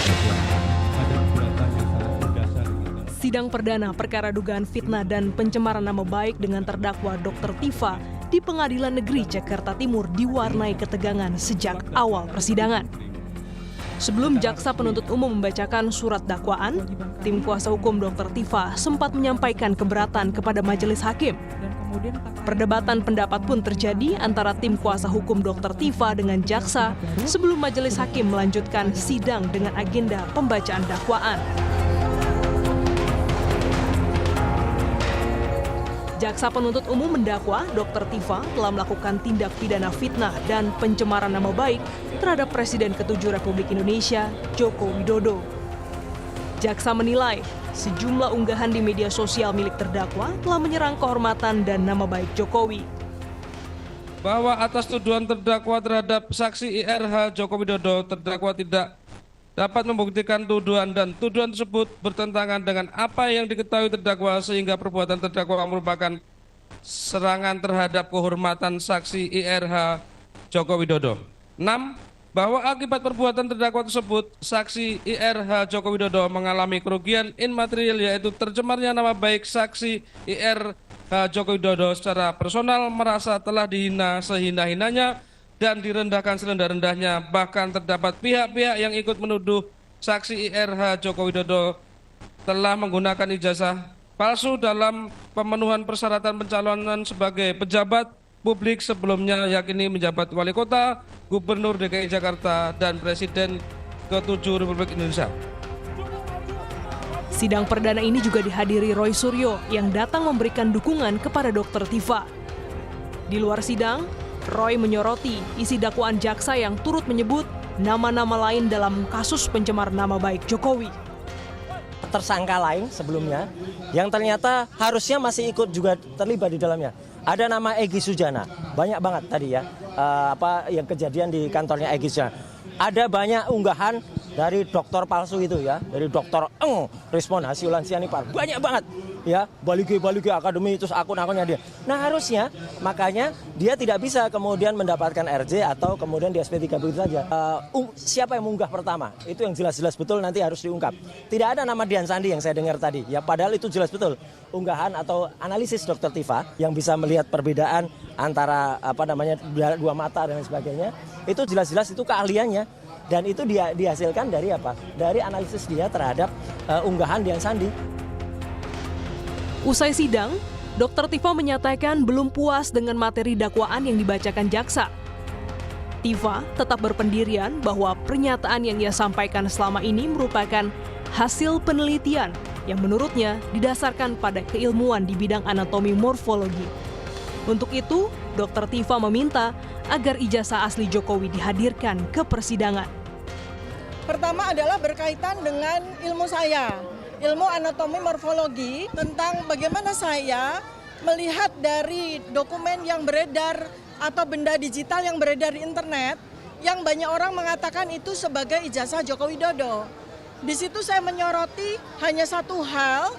ada keberatan yang sangat mendasar. Sidang perdana perkara dugaan fitnah dan pencemaran nama baik dengan terdakwa Dr. Tifa di Pengadilan Negeri Jakarta Timur diwarnai ketegangan sejak awal persidangan. Sebelum jaksa penuntut umum membacakan surat dakwaan, tim kuasa hukum Dr. Tifa sempat menyampaikan keberatan kepada majelis hakim. Perdebatan pendapat pun terjadi antara tim kuasa hukum Dr. Tifa dengan jaksa sebelum majelis hakim melanjutkan sidang dengan agenda pembacaan dakwaan. Jaksa penuntut umum mendakwa Dr. Tifa telah melakukan tindak pidana fitnah dan pencemaran nama baik terhadap Presiden ke-7 Republik Indonesia, Joko Widodo. Jaksa menilai sejumlah unggahan di media sosial milik terdakwa telah menyerang kehormatan dan nama baik Jokowi. Bahwa atas tuduhan terdakwa terhadap saksi IRH Joko Widodo, terdakwa tidak dapat membuktikan tuduhan dan tuduhan tersebut bertentangan dengan apa yang diketahui terdakwa sehingga perbuatan terdakwa merupakan serangan terhadap kehormatan saksi IRH Joko Widodo. 6. Bahwa akibat perbuatan terdakwa tersebut, saksi IRH Joko Widodo mengalami kerugian immaterial yaitu tercemarnya nama baik saksi IRH Joko Widodo secara personal, merasa telah dihina sehina-hinanya dan direndahkan serendah-rendahnya. Bahkan terdapat pihak-pihak yang ikut menuduh saksi IRH Joko Widodo telah menggunakan ijazah palsu dalam pemenuhan persyaratan pencalonan sebagai pejabat publik sebelumnya, yakni menjabat wali kota, gubernur DKI Jakarta, dan Presiden ke-7 Republik Indonesia. Sidang perdana ini juga dihadiri Roy Suryo yang datang memberikan dukungan kepada Dr. Tifa. Di luar sidang, Roy menyoroti isi dakwaan jaksa yang turut menyebut nama-nama lain dalam kasus pencemaran nama baik Jokowi. Tersangka lain sebelumnya yang ternyata harusnya masih ikut juga terlibat di dalamnya. Ada nama Egy Sujana, banyak banget tadi ya, yang kejadian di kantornya Egy Sujana. Ada banyak unggahan dari dokter palsu itu ya, dari dokter Respon Hasiulansianipar, banyak banget ya, Baliki Akademi, terus akun-akunnya dia. Nah harusnya makanya dia tidak bisa kemudian mendapatkan RJ atau kemudian di SP3 begitu saja. Siapa yang mengunggah pertama, itu yang jelas-jelas betul nanti harus diungkap. Tidak ada nama Dian Sandi yang saya dengar tadi, ya padahal itu jelas betul unggahan atau analisis Dr. Tifa yang bisa melihat perbedaan antara dua mata dan sebagainya. Itu jelas-jelas itu keahliannya. Dan itu dia dihasilkan dari apa? Dari analisis dia terhadap unggahan Dian Sandi. Usai sidang, Dr. Tifa menyatakan belum puas dengan materi dakwaan yang dibacakan jaksa. Tifa tetap berpendirian bahwa pernyataan yang ia sampaikan selama ini merupakan hasil penelitian yang menurutnya didasarkan pada keilmuan di bidang anatomi morfologi. Untuk itu, Dr. Tifa meminta agar ijazah asli Jokowi dihadirkan ke persidangan. Pertama adalah berkaitan dengan ilmu saya, ilmu anatomi morfologi, tentang bagaimana saya melihat dari dokumen yang beredar atau benda digital yang beredar di internet, yang banyak orang mengatakan itu sebagai ijazah Joko Widodo. Di situ saya menyoroti hanya satu hal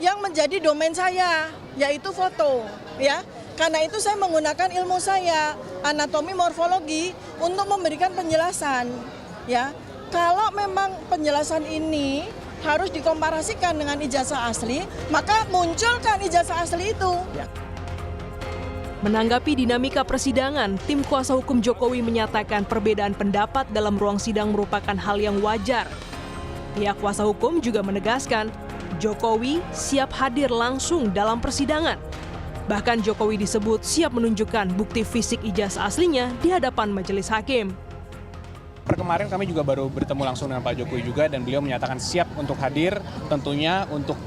yang menjadi domain saya, yaitu foto, ya. Karena itu saya menggunakan ilmu saya, anatomi morfologi, untuk memberikan penjelasan. Ya, kalau memang penjelasan ini harus dikomparasikan dengan ijazah asli, maka munculkan ijazah asli itu. Menanggapi dinamika persidangan, tim kuasa hukum Jokowi menyatakan perbedaan pendapat dalam ruang sidang merupakan hal yang wajar. Pihak kuasa hukum juga menegaskan Jokowi siap hadir langsung dalam persidangan. Bahkan Jokowi disebut siap menunjukkan bukti fisik ijazah aslinya di hadapan majelis hakim. Kemarin kami juga baru bertemu langsung dengan Pak Jokowi juga dan beliau menyatakan siap untuk hadir, tentunya untuk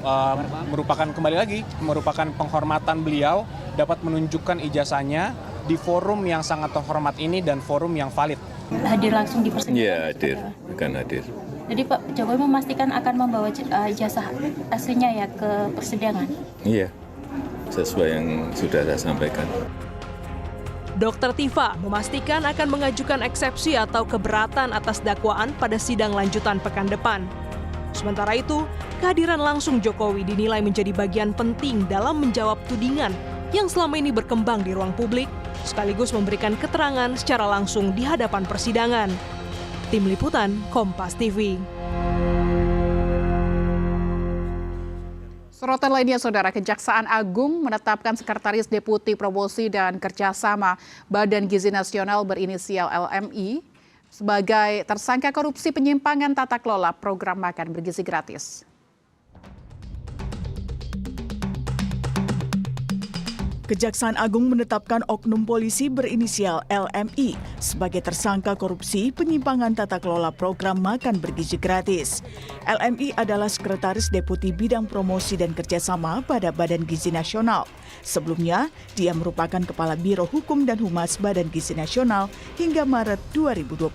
merupakan penghormatan beliau dapat menunjukkan ijazahnya di forum yang sangat terhormat ini dan forum yang valid. Hadir langsung di persidangan? Iya, hadir, akan hadir. Jadi Pak Jokowi memastikan akan membawa ijazah aslinya ya ke persidangan? Iya, sesuai yang sudah saya sampaikan. Dr. Tifa memastikan akan mengajukan eksepsi atau keberatan atas dakwaan pada sidang lanjutan pekan depan. Sementara itu, kehadiran langsung Jokowi dinilai menjadi bagian penting dalam menjawab tudingan yang selama ini berkembang di ruang publik, sekaligus memberikan keterangan secara langsung di hadapan persidangan. Tim Liputan, Kompas TV. Sorotan lainnya, Saudara, Kejaksaan Agung menetapkan Sekretaris Deputi Promosi dan Kerjasama Badan Gizi Nasional berinisial LMI sebagai tersangka korupsi penyimpangan tata kelola program makan bergizi gratis. Kejaksaan Agung menetapkan oknum polisi berinisial LMI sebagai tersangka korupsi penyimpangan tata kelola program makan bergizi gratis. LMI adalah Sekretaris Deputi Bidang Promosi dan Kerjasama pada Badan Gizi Nasional. Sebelumnya, dia merupakan Kepala Biro Hukum dan Humas Badan Gizi Nasional hingga Maret 2025.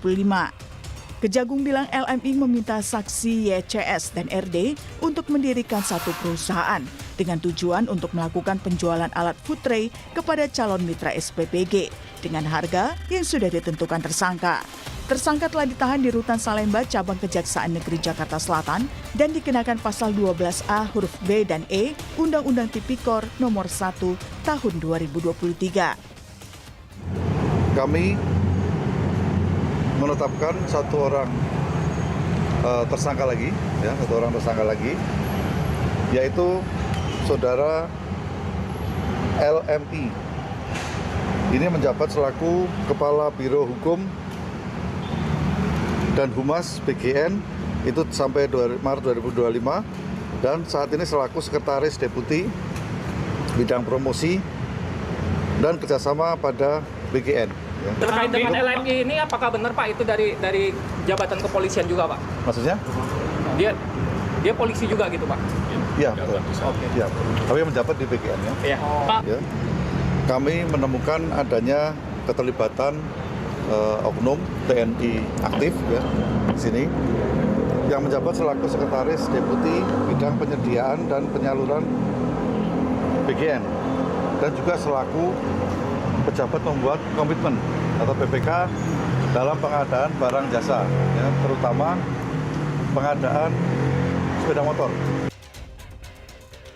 Kejagung bilang LMI meminta saksi YCS dan RD untuk mendirikan satu perusahaan dengan tujuan untuk melakukan penjualan alat food tray kepada calon mitra SPPG dengan harga yang sudah ditentukan tersangka. Tersangka telah ditahan di Rutan Salemba Cabang Kejaksaan Negeri Jakarta Selatan dan dikenakan pasal 12A huruf B dan E Undang-Undang Tipikor Nomor 1 Tahun 2023. Kami menetapkan satu orang tersangka lagi, yaitu saudara LMI. Ini menjabat selaku Kepala Biro Hukum dan Humas BGN itu sampai Maret 2025 dan saat ini selaku Sekretaris Deputi Bidang Promosi dan Kerjasama pada BGN. Terkait dengan LMI ini, apakah benar Pak itu dari jabatan kepolisian juga Pak? Maksudnya? Dia polisi juga gitu Pak? Iya, betul. Oke. Ya, tapi menjabat di BGN ya. Iya. Pak. Ya. Kami menemukan adanya keterlibatan oknum TNI aktif ya di sini yang menjabat selaku Sekretaris Deputi Bidang Penyediaan dan Penyaluran BGN dan juga selaku pejabat membuat komitmen atau PPK dalam pengadaan barang jasa, ya, terutama pengadaan sepeda motor.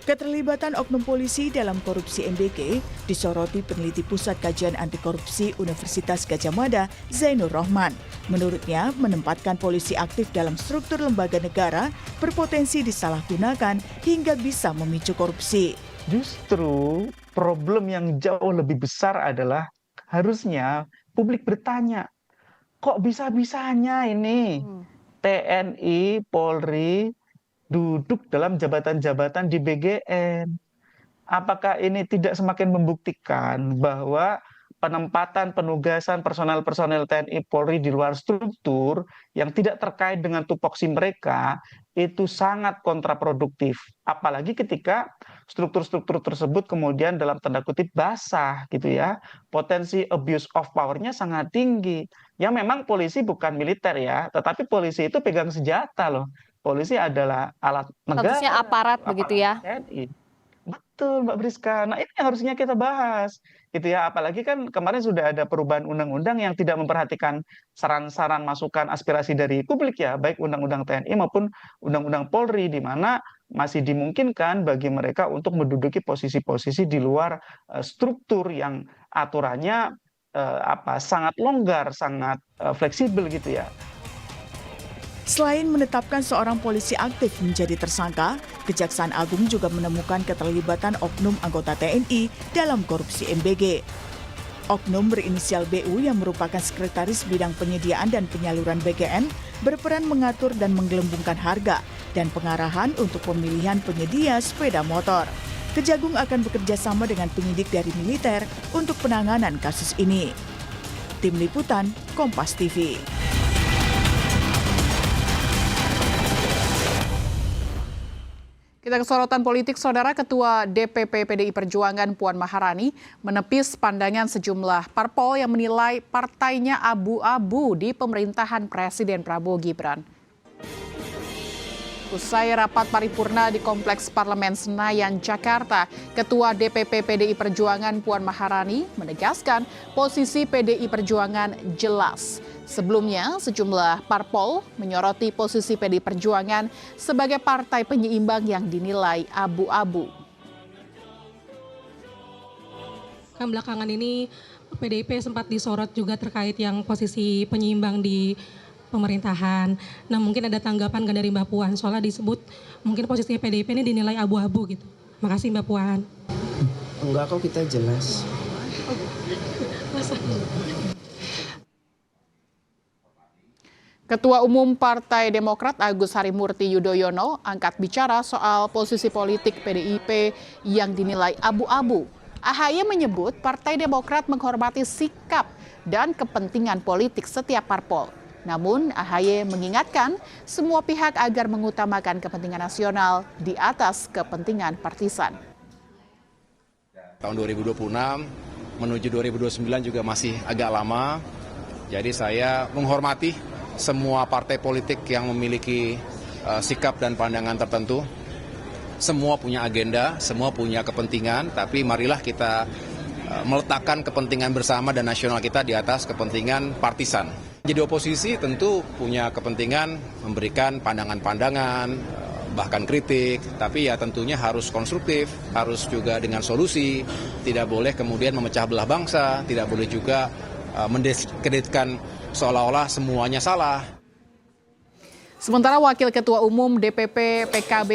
Keterlibatan oknum polisi dalam korupsi MBG disoroti peneliti Pusat Kajian Anti Korupsi Universitas Gadjah Mada, Zainur Rohman. Menurutnya, menempatkan polisi aktif dalam struktur lembaga negara berpotensi disalahgunakan hingga bisa memicu korupsi. Justru problem yang jauh lebih besar adalah harusnya publik bertanya, kok bisa-bisanya ini TNI, Polri duduk dalam jabatan-jabatan di BGN? Apakah ini tidak semakin membuktikan bahwa penempatan penugasan personel-personel TNI Polri di luar struktur yang tidak terkait dengan tupoksi mereka itu sangat kontraproduktif. Apalagi ketika struktur-struktur tersebut kemudian dalam tanda kutip basah gitu ya. Potensi abuse of power-nya sangat tinggi. Ya memang polisi bukan militer ya, tetapi polisi itu pegang senjata loh. Polisi adalah alat negara. Statusnya aparat begitu ya. TNI. Betul Mbak Briska. Nah ini yang harusnya kita bahas gitu ya. Apalagi kan kemarin sudah ada perubahan undang-undang yang tidak memperhatikan saran-saran masukan aspirasi dari publik ya, baik undang-undang TNI maupun undang-undang Polri, di mana masih dimungkinkan bagi mereka untuk menduduki posisi-posisi di luar struktur yang aturannya sangat longgar, sangat fleksibel gitu ya. Selain menetapkan seorang polisi aktif menjadi tersangka, Kejaksaan Agung juga menemukan keterlibatan oknum anggota TNI dalam korupsi MBG. Oknum berinisial BU yang merupakan Sekretaris Bidang Penyediaan dan Penyaluran BGN berperan mengatur dan menggelembungkan harga dan pengarahan untuk pemilihan penyedia sepeda motor. Kejagung akan bekerja sama dengan penyidik dari militer untuk penanganan kasus ini. Tim Liputan, Kompas TV. Kita ke sorotan politik, Saudara. Ketua DPP PDI Perjuangan Puan Maharani menepis pandangan sejumlah parpol yang menilai partainya abu-abu di pemerintahan Presiden Prabowo Gibran. Usai rapat paripurna di Kompleks Parlemen Senayan, Jakarta, Ketua DPP PDI Perjuangan Puan Maharani menegaskan posisi PDI Perjuangan jelas. Sebelumnya, sejumlah parpol menyoroti posisi PDI Perjuangan sebagai partai penyeimbang yang dinilai abu-abu. Kan belakangan ini PDIP sempat disorot juga terkait yang posisi penyeimbang di pemerintahan. Nah mungkin ada tanggapan kan dari Mbak Puan, soalnya disebut mungkin posisinya PDIP ini dinilai abu-abu gitu. Makasih Mbak Puan. Enggak kok, kita jelas. Ketua Umum Partai Demokrat Agus Harimurti Yudhoyono angkat bicara soal posisi politik PDIP yang dinilai abu-abu. AHY menyebut Partai Demokrat menghormati sikap dan kepentingan politik setiap parpol. Namun AHY mengingatkan semua pihak agar mengutamakan kepentingan nasional di atas kepentingan partisan. Tahun 2026 menuju 2029 juga masih agak lama, jadi saya menghormati semua partai politik yang memiliki sikap dan pandangan tertentu. Semua punya agenda, semua punya kepentingan, tapi marilah kita meletakkan kepentingan bersama dan nasional kita di atas kepentingan partisan. Jadi oposisi tentu punya kepentingan memberikan pandangan-pandangan, bahkan kritik, tapi ya tentunya harus konstruktif, harus juga dengan solusi, tidak boleh kemudian memecah belah bangsa, tidak boleh juga mendiskreditkan seolah-olah semuanya salah. Sementara Wakil Ketua Umum DPP PKB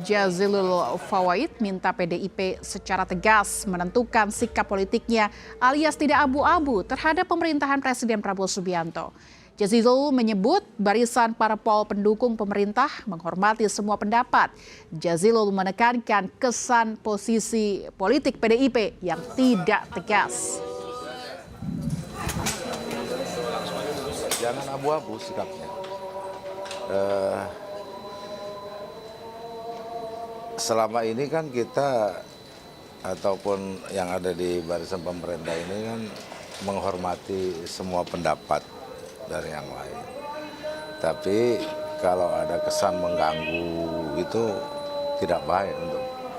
Jazilul Fawait minta PDIP secara tegas menentukan sikap politiknya alias tidak abu-abu terhadap pemerintahan Presiden Prabowo Subianto. Jazilul menyebut barisan parpol pendukung pemerintah menghormati semua pendapat. Jazilul menekankan kesan posisi politik PDIP yang tidak tegas. Jangan abu-abu sikapnya. Selama ini kan kita ataupun yang ada di barisan pemerintah ini kan menghormati semua pendapat dari yang lain. Tapi kalau ada kesan mengganggu itu tidak baik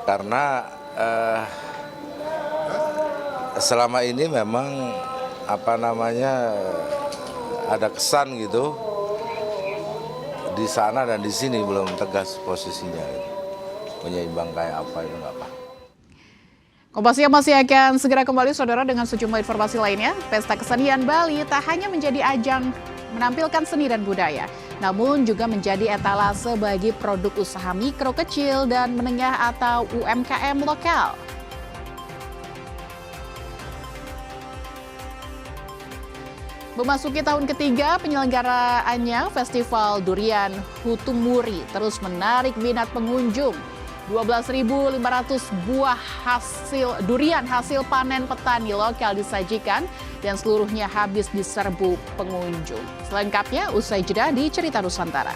karena selama ini memang ada kesan gitu di sana dan di sini belum tegas posisinya gitu. Penyeimbang kayak apa itu nggak paham. Kompas Siang masih akan segera kembali saudara dengan sejumlah informasi lainnya. Pesta Kesenian Bali tak hanya menjadi ajang menampilkan seni dan budaya, namun juga menjadi etalase bagi produk usaha mikro, kecil, dan menengah atau UMKM lokal. Memasuki tahun ketiga penyelenggaraannya, Festival Durian Hutumuri terus menarik minat pengunjung. 12.500 buah durian hasil panen petani lokal disajikan dan seluruhnya habis diserbu pengunjung. Selengkapnya usai jeda di Cerita Nusantara.